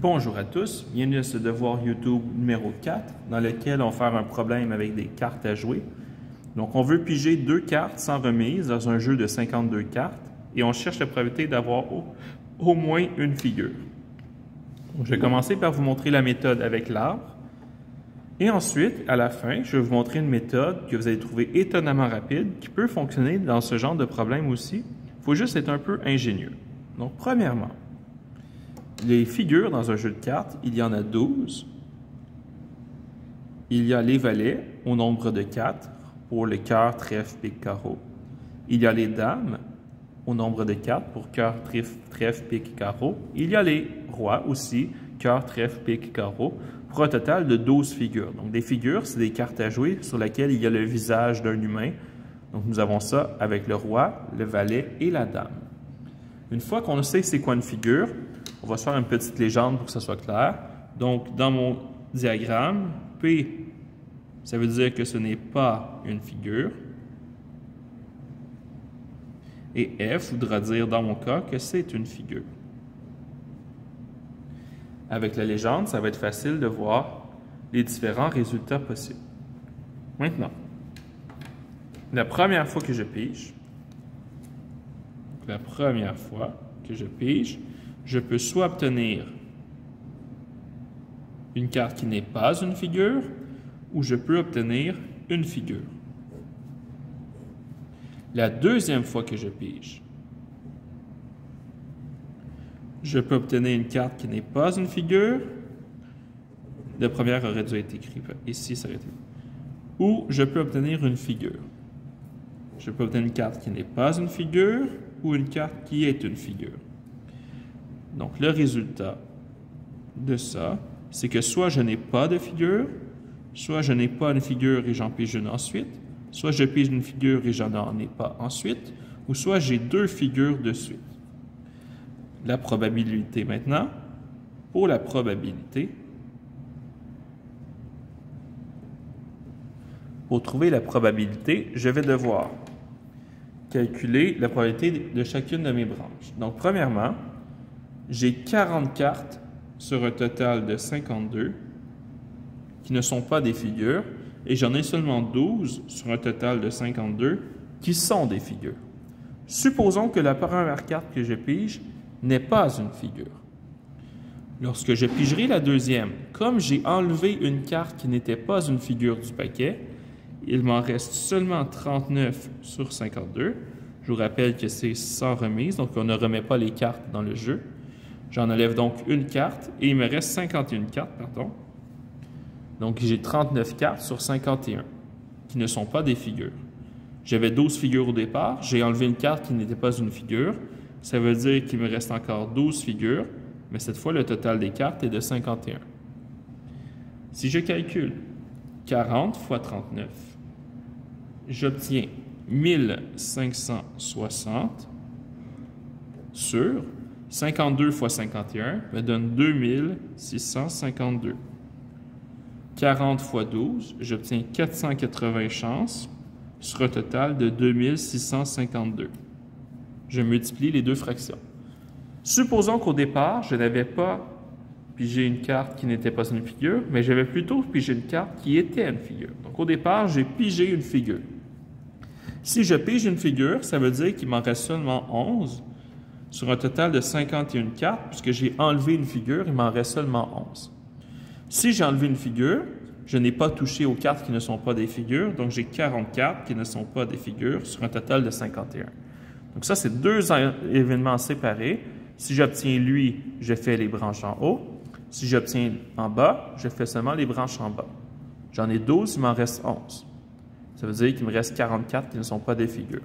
Bonjour à tous, bienvenue à ce devoir YouTube numéro 4 dans lequel on va faire un problème avec des cartes à jouer. Donc on veut piger 2 cartes sans remise dans un jeu de 52 cartes et on cherche la probabilité d'avoir au moins une figure. Donc, je vais commencer par vous montrer la méthode avec l'arbre et ensuite, à la fin, je vais vous montrer une méthode que vous allez trouver étonnamment rapide qui peut fonctionner dans ce genre de problème aussi. Il faut juste être un peu ingénieux. Donc premièrement, les figures dans un jeu de cartes, il y en a 12. Il y a les valets au nombre de 4 pour le cœur, trèfle, pique, carreau. Il y a les dames au nombre de 4 pour cœur, trèfle, pique, carreau. Il y a les rois aussi, cœur, trèfle, pique, carreau, pour un total de 12 figures. Donc des figures, c'est des cartes à jouer sur lesquelles il y a le visage d'un humain. Donc nous avons ça avec le roi, le valet et la dame. Une fois qu'on sait c'est quoi une figure, on va se faire une petite légende pour que ça soit clair. Donc, dans mon diagramme, P, ça veut dire que ce n'est pas une figure. Et F voudra dire, dans mon cas, que c'est une figure. Avec la légende, ça va être facile de voir les différents résultats possibles. Maintenant, la première fois que je pige, je peux soit obtenir une carte qui n'est pas une figure, ou je peux obtenir une figure. La deuxième fois que je pige, je peux obtenir une carte qui n'est pas une figure. La première aurait dû être écrite ici, ça aurait été. Ou je peux obtenir une figure. Je peux obtenir une carte qui n'est pas une figure, ou une carte qui est une figure. Donc, le résultat de ça, c'est que soit je n'ai pas de figure, soit je n'ai pas une figure et j'en pige une ensuite, soit je pige une figure et j'en ai pas ensuite, ou soit j'ai deux figures de suite. La probabilité maintenant, pour la probabilité, pour trouver la probabilité, je vais devoir calculer la probabilité de chacune de mes branches. Donc, premièrement, j'ai 40 cartes sur un total de 52 qui ne sont pas des figures et j'en ai seulement 12 sur un total de 52 qui sont des figures. Supposons que la première carte que je pige n'est pas une figure. Lorsque je pigerai la deuxième, comme j'ai enlevé une carte qui n'était pas une figure du paquet, il m'en reste seulement 39 sur 52. Je vous rappelle que c'est sans remise, donc on ne remet pas les cartes dans le jeu. J'en enlève donc une carte et il me reste 51 cartes, pardon. Donc j'ai 39 cartes sur 51 qui ne sont pas des figures. J'avais 12 figures au départ, j'ai enlevé une carte qui n'était pas une figure. Ça veut dire qu'il me reste encore 12 figures, mais cette fois le total des cartes est de 51. Si je calcule 40 fois 39, j'obtiens 1560 sur 52 fois 51 me donne 2652. 40 fois 12, j'obtiens 480 chances sur un total de 2652. Je multiplie les deux fractions. Supposons qu'au départ, je n'avais pas pigé une carte qui n'était pas une figure, mais j'avais plutôt pigé une carte qui était une figure. Donc au départ, j'ai pigé une figure. Si je pige une figure, ça veut dire qu'il m'en reste seulement 11 sur un total de 51 cartes, puisque j'ai enlevé une figure, il m'en reste seulement 11. Si j'ai enlevé une figure, je n'ai pas touché aux cartes qui ne sont pas des figures, donc j'ai 40 cartes qui ne sont pas des figures sur un total de 51. Donc ça, c'est deux événements séparés. Si j'obtiens lui, je fais les branches en haut. Si j'obtiens en bas, je fais seulement les branches en bas. J'en ai 12, il m'en reste 11. Ça veut dire qu'il me reste 44 qui ne sont pas des figures.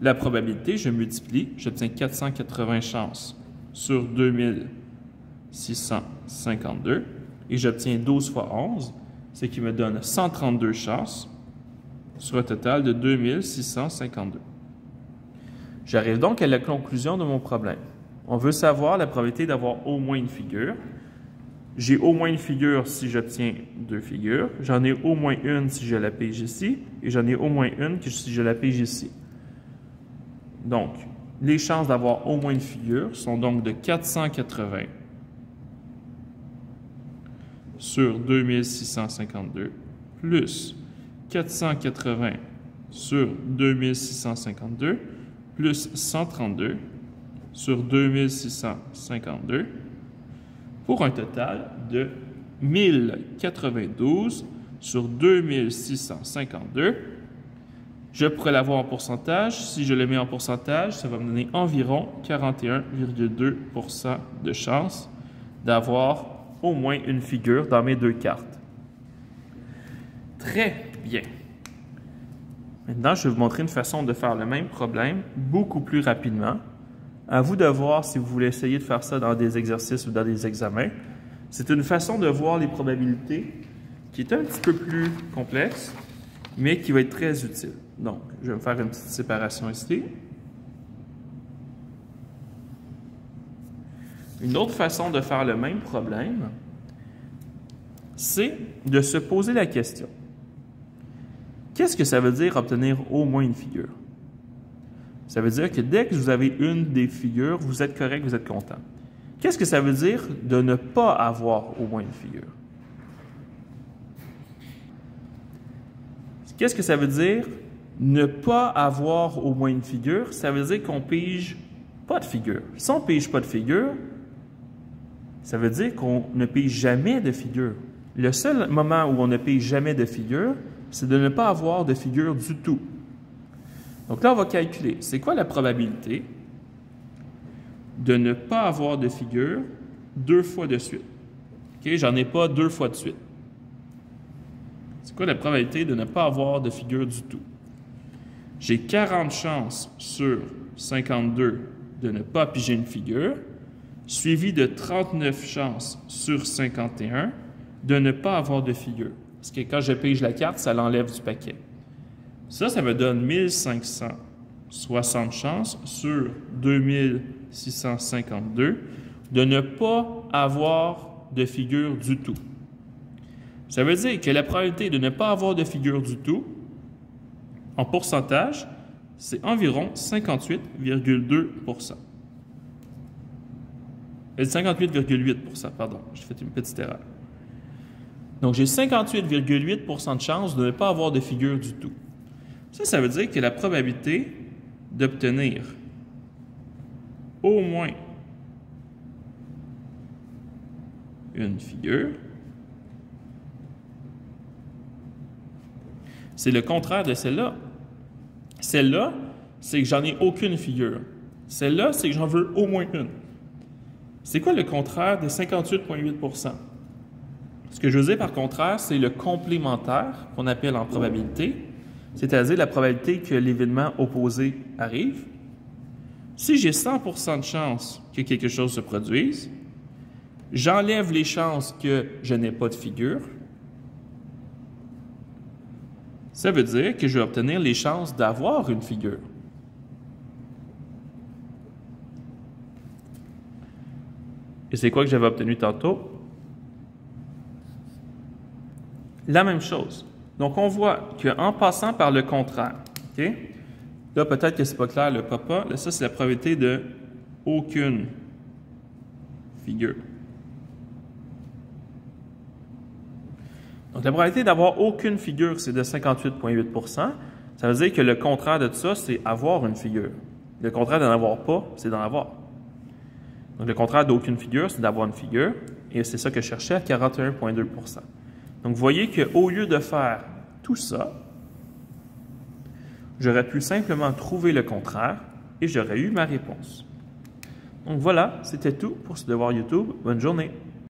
La probabilité, je multiplie, j'obtiens 480 chances sur 2652 et j'obtiens 12 fois 11, ce qui me donne 132 chances sur un total de 2652. J'arrive donc à la conclusion de mon problème. On veut savoir la probabilité d'avoir au moins une figure. J'ai au moins une figure si j'obtiens deux figures. J'en ai au moins une si je la pige ici. Et j'en ai au moins une si je la pige ici. Donc, les chances d'avoir au moins une figure sont donc de 480 sur 2652 plus 480 sur 2652 plus 132 sur 2652 pour un total de 1092 sur 2652. Je pourrais l'avoir en pourcentage. Si je le mets en pourcentage, ça va me donner environ 41,2% de chance d'avoir au moins une figure dans mes deux cartes. Très bien. Maintenant, je vais vous montrer une façon de faire le même problème beaucoup plus rapidement. À vous de voir si vous voulez essayer de faire ça dans des exercices ou dans des examens. C'est une façon de voir les probabilités qui est un petit peu plus complexe, mais qui va être très utile. Donc, je vais me faire une petite séparation ici. Une autre façon de faire le même problème, c'est de se poser la question. Qu'est-ce que ça veut dire obtenir au moins une figure? Ça veut dire que dès que vous avez une des figures, vous êtes correct, vous êtes content. Qu'est-ce que ça veut dire de ne pas avoir au moins une figure? Qu'est-ce que ça veut dire ne pas avoir au moins une figure? Ça veut dire qu'on pige pas de figure. Si on ne pige pas de figure, ça veut dire qu'on ne pige jamais de figure. Le seul moment où on ne pige jamais de figure, c'est de ne pas avoir de figure du tout. Donc là, on va calculer. C'est quoi la probabilité de ne pas avoir de figure deux fois de suite? OK, j'en ai pas deux fois de suite. C'est quoi la probabilité de ne pas avoir de figure du tout? J'ai 40 chances sur 52 de ne pas piger une figure, suivi de 39 chances sur 51 de ne pas avoir de figure. Parce que quand je pige la carte, ça l'enlève du paquet. Ça me donne 1560 chances sur 2652 de ne pas avoir de figure du tout. Ça veut dire que la probabilité de ne pas avoir de figure du tout, en pourcentage, c'est environ 58,2%. 58,8%, pardon, j'ai fait une petite erreur. Donc, j'ai 58,8% de chance de ne pas avoir de figure du tout. Ça veut dire que la probabilité d'obtenir au moins une figure, c'est le contraire de celle-là. Celle-là, c'est que j'en ai aucune figure. Celle-là, c'est que j'en veux au moins une. C'est quoi le contraire de 58,8%? Ce que je veux dire par contraire, c'est le complémentaire qu'on appelle en probabilité, c'est-à-dire la probabilité que l'événement opposé arrive. Si j'ai 100% de chance que quelque chose se produise, j'enlève les chances que je n'ai pas de figure. Ça veut dire que je vais obtenir les chances d'avoir une figure. Et c'est quoi que j'avais obtenu tantôt? La même chose. Donc, on voit qu'en passant par le contraire, OK? Là, peut-être que c'est pas clair, le papa. Là, ça, c'est la probabilité de aucune figure. Donc, la probabilité d'avoir aucune figure, c'est de 58,8%. Ça veut dire que le contraire de tout ça, c'est avoir une figure. Le contraire d'en avoir pas, c'est d'en avoir. Donc, le contraire d'aucune figure, c'est d'avoir une figure. Et c'est ça que je cherchais à 41,2%. Donc, vous voyez qu'au lieu de faire tout ça, j'aurais pu simplement trouver le contraire et j'aurais eu ma réponse. Donc voilà, c'était tout pour ce devoir YouTube. Bonne journée!